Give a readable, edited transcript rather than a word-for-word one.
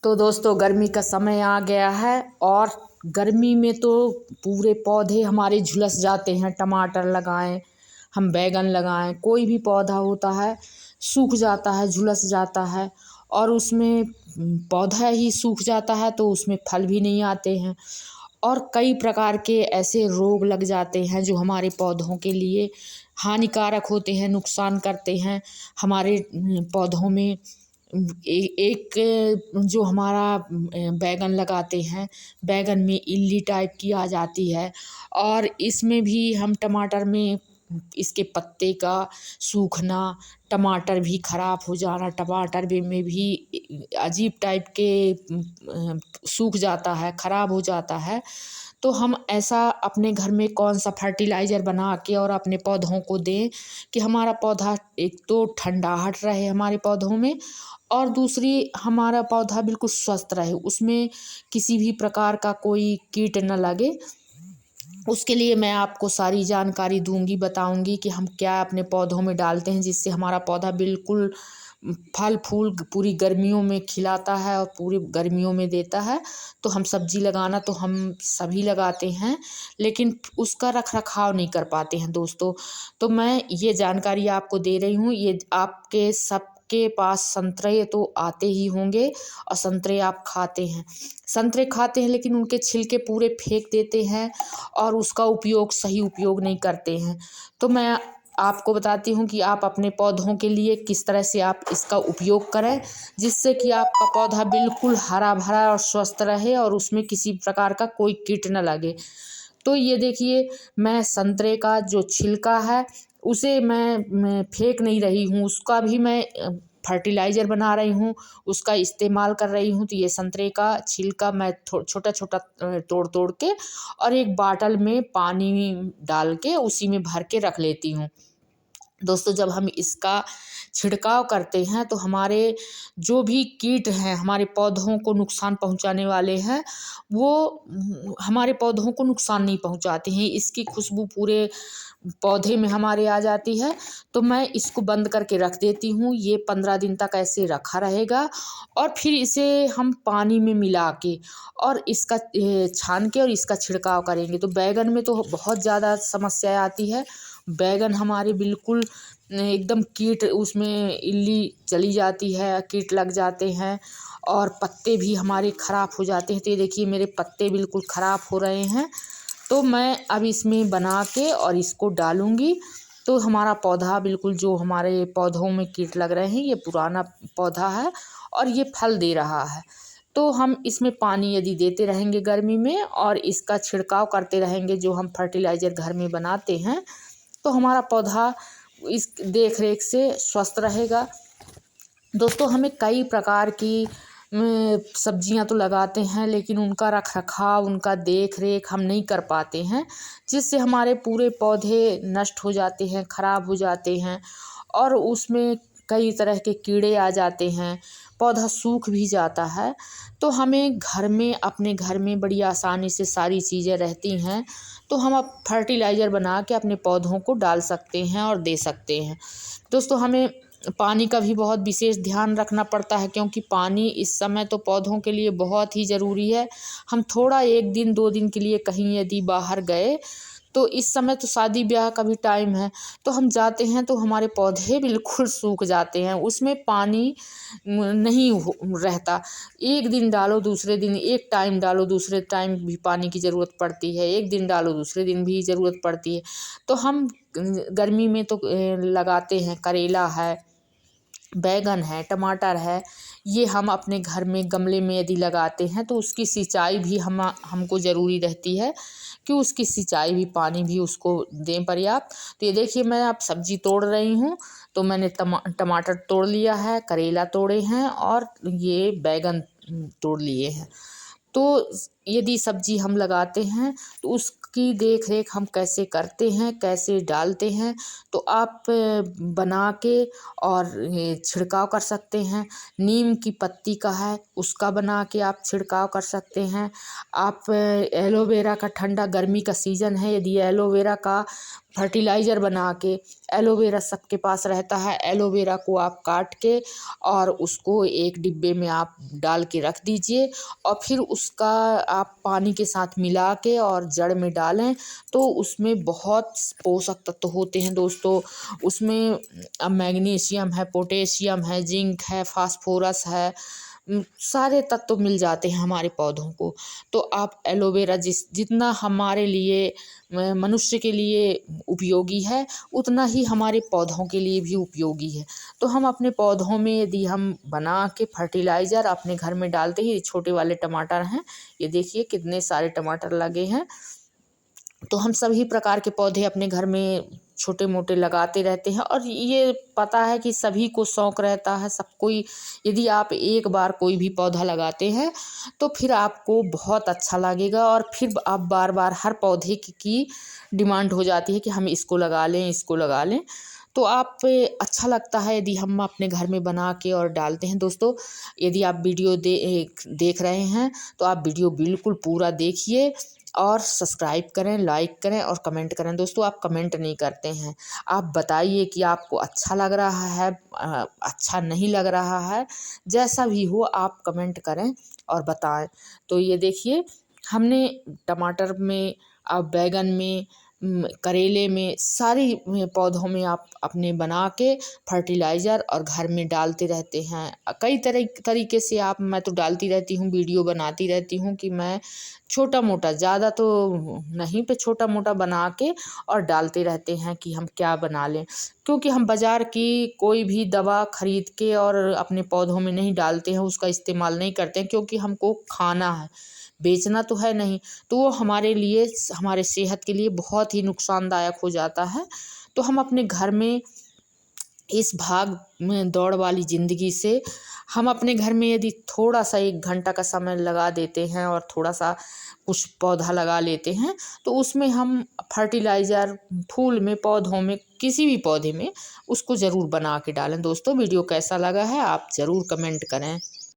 तो दोस्तों गर्मी का समय आ गया है और गर्मी में तो पूरे पौधे हमारे झुलस जाते हैं। टमाटर लगाएं, हम बैगन लगाएं, कोई भी पौधा होता है सूख जाता है, झुलस जाता है और उसमें पौधा ही सूख जाता है तो उसमें फल भी नहीं आते हैं और कई प्रकार के ऐसे रोग लग जाते हैं जो हमारे पौधों के लिए हानिकारक होते हैं, नुकसान करते हैं हमारे पौधों में। एक जो हमारा बैगन लगाते हैं, बैगन में इल्ली टाइप की आ जाती है और इसमें भी हम टमाटर में इसके पत्ते का सूखना, टमाटर भी ख़राब हो जाना, टमाटर में भी अजीब टाइप के सूख जाता है, ख़राब हो जाता है। तो हम ऐसा अपने घर में कौन सा फर्टिलाइज़र बना के और अपने पौधों को दें कि हमारा पौधा एक तो ठंडाहट रहे हमारे पौधों में और दूसरी हमारा पौधा बिल्कुल स्वस्थ रहे, उसमें किसी भी प्रकार का कोई कीट न लगे। उसके लिए मैं आपको सारी जानकारी दूंगी, बताऊंगी कि हम क्या अपने पौधों में डालते हैं जिससे हमारा पौधा बिल्कुल फल फूल पूरी गर्मियों में खिलाता है और पूरी गर्मियों में देता है। तो हम सब्जी लगाना तो हम सभी लगाते हैं लेकिन उसका रख रखाव नहीं कर पाते हैं दोस्तों। तो मैं ये जानकारी आपको दे रही हूँ। ये आपके सबके पास संतरे तो आते ही होंगे और संतरे आप खाते हैं, संतरे खाते हैं लेकिन उनके छिलके पूरे फेंक देते हैं और उसका उपयोग सही उपयोग नहीं करते हैं। तो मैं आपको बताती हूँ कि आप अपने पौधों के लिए किस तरह से आप इसका उपयोग करें जिससे कि आपका पौधा बिल्कुल हरा भरा और स्वस्थ रहे और उसमें किसी प्रकार का कोई कीट न लगे। तो ये देखिए, मैं संतरे का जो छिलका है उसे मैं फेंक नहीं रही हूँ, उसका भी मैं फर्टिलाइज़र बना रही हूँ, उसका इस्तेमाल कर रही हूँ। तो ये संतरे का छिलका मैं छोटा छोटा तोड़ तोड़ के और एक बाटल में पानी डाल के उसी में भर के रख लेती हूँ। दोस्तों जब हम इसका छिड़काव करते हैं तो हमारे जो भी कीट हैं हमारे पौधों को नुकसान पहुंचाने वाले हैं वो हमारे पौधों को नुकसान नहीं पहुंचाते हैं। इसकी खुशबू पूरे पौधे में हमारे आ जाती है। तो मैं इसको बंद करके रख देती हूँ, ये 15 दिन तक ऐसे रखा रहेगा और फिर इसे हम पानी में मिला के और इसका छान के और इसका छिड़काव करेंगे। तो बैगन में तो बहुत ज़्यादा समस्या आती है, बैगन हमारे बिल्कुल एकदम कीट उसमें इल्ली चली जाती है, कीट लग जाते हैं और पत्ते भी हमारे ख़राब हो जाते हैं। तो ये देखिए मेरे पत्ते बिल्कुल ख़राब हो रहे हैं। तो मैं अब इसमें बना के और इसको डालूँगी तो हमारा पौधा बिल्कुल, जो हमारे पौधों में कीट लग रहे हैं, ये पुराना पौधा है और ये फल दे रहा है। तो हम इसमें पानी यदि देते रहेंगे गर्मी में और इसका छिड़काव करते रहेंगे जो हम फर्टिलाइज़र घर में बनाते हैं तो हमारा पौधा इस देख रेख से स्वस्थ रहेगा। दोस्तों हमें कई प्रकार की सब्जियां तो लगाते हैं लेकिन उनका रख रखाव, उनका देख रेख हम नहीं कर पाते हैं जिससे हमारे पूरे पौधे नष्ट हो जाते हैं, ख़राब हो जाते हैं और उसमें कई तरह के कीड़े आ जाते हैं, पौधा सूख भी जाता है। तो हमें घर में, अपने घर में बड़ी आसानी से सारी चीज़ें रहती हैं तो हम अब फर्टिलाइज़र बना के अपने पौधों को डाल सकते हैं और दे सकते हैं। दोस्तों हमें पानी का भी बहुत विशेष ध्यान रखना पड़ता है क्योंकि पानी इस समय तो पौधों के लिए बहुत ही ज़रूरी है। हम थोड़ा 1 दिन 2 दिन के लिए कहीं यदि बाहर गए तो इस समय तो शादी ब्याह का भी टाइम है तो हम जाते हैं तो हमारे पौधे बिल्कुल सूख जाते हैं, उसमें पानी नहीं रहता। एक दिन डालो दूसरे दिन, एक टाइम डालो दूसरे टाइम भी पानी की ज़रूरत पड़ती है, एक दिन डालो दूसरे दिन भी ज़रूरत पड़ती है। तो हम गर्मी में तो लगाते हैं, करेला है, बैगन है, टमाटर है, ये हम अपने घर में गमले में यदि लगाते हैं तो उसकी सिंचाई भी हमको ज़रूरी रहती है कि उसकी सिंचाई भी, पानी भी उसको दें पर्याप्त। तो ये देखिए मैं अब सब्ज़ी तोड़ रही हूँ तो मैंने टमाटर तोड़ लिया है, करेला तोड़े हैं और ये बैगन तोड़ लिए हैं। तो यदि सब्ज़ी हम लगाते हैं तो उसकी देख रेख हम कैसे करते हैं, कैसे डालते हैं, तो आप बना के और ये छिड़काव कर सकते हैं। नीम की पत्ती का है, उसका बना के आप छिड़काव कर सकते हैं। आप एलोवेरा का, ठंडा गर्मी का सीज़न है, यदि एलोवेरा का फर्टिलाइज़र बना के, एलोवेरा सबके पास रहता है, एलोवेरा को आप काट के और उसको एक डिब्बे में आप डाल के रख दीजिए और फिर उसका आप पानी के साथ मिला के और जड़ में डालें तो उसमें बहुत पोषक तत्व होते हैं दोस्तों। उसमें मैग्नीशियम है, पोटेशियम है, जिंक है, फास्फोरस है, सारे तत्व मिल जाते हैं हमारे पौधों को। तो आप एलोवेरा जितना हमारे लिए मनुष्य के लिए उपयोगी है, उतना ही हमारे पौधों के लिए भी उपयोगी है। तो हम अपने पौधों में यदि हम बना के फर्टिलाइज़र अपने घर में डालते ही, छोटे वाले टमाटर हैं, ये देखिए कितने सारे टमाटर लगे हैं। तो हम सभी प्रकार के पौधे अपने घर में छोटे मोटे लगाते रहते हैं और ये पता है कि सभी को शौक़ रहता है, सब कोई। यदि आप एक बार कोई भी पौधा लगाते हैं तो फिर आपको बहुत अच्छा लगेगा और फिर आप बार बार हर पौधे की डिमांड हो जाती है कि हम इसको लगा लें, इसको लगा लें। तो आप अच्छा लगता है यदि हम अपने घर में बना के और डालते हैं दोस्तों। यदि आप वीडियो देख रहे हैं तो आप वीडियो बिल्कुल पूरा देखिए और सब्सक्राइब करें, लाइक करें और कमेंट करें। दोस्तों आप कमेंट नहीं करते हैं, आप बताइए कि आपको अच्छा लग रहा है, अच्छा नहीं लग रहा है, जैसा भी हो आप कमेंट करें और बताएं। तो ये देखिए हमने टमाटर में, बैगन में, करेले में, सारी पौधों में आप अपने बना के फर्टिलाइज़र और घर में डालते रहते हैं। कई तरीके से मैं तो डालती रहती हूँ, वीडियो बनाती रहती हूँ कि मैं छोटा मोटा, ज़्यादा तो नहीं पे छोटा मोटा बना के और डालते रहते हैं कि हम क्या बना लें। क्योंकि हम बाज़ार की कोई भी दवा खरीद के और अपने पौधों में नहीं डालते हैं, उसका इस्तेमाल नहीं करते हैं, क्योंकि हमको खाना है, बेचना तो है नहीं। तो वो हमारे लिए, हमारे सेहत के लिए बहुत ही नुकसानदायक हो जाता है। तो हम अपने घर में इस भाग में दौड़ वाली ज़िंदगी से हम अपने घर में यदि थोड़ा सा 1 घंटा का समय लगा देते हैं और थोड़ा सा कुछ पौधा लगा लेते हैं तो उसमें हम फर्टिलाइज़र फूल में, पौधों में, किसी भी पौधे में उसको ज़रूर बना के डालें। दोस्तों वीडियो कैसा लगा है आप ज़रूर कमेंट करें।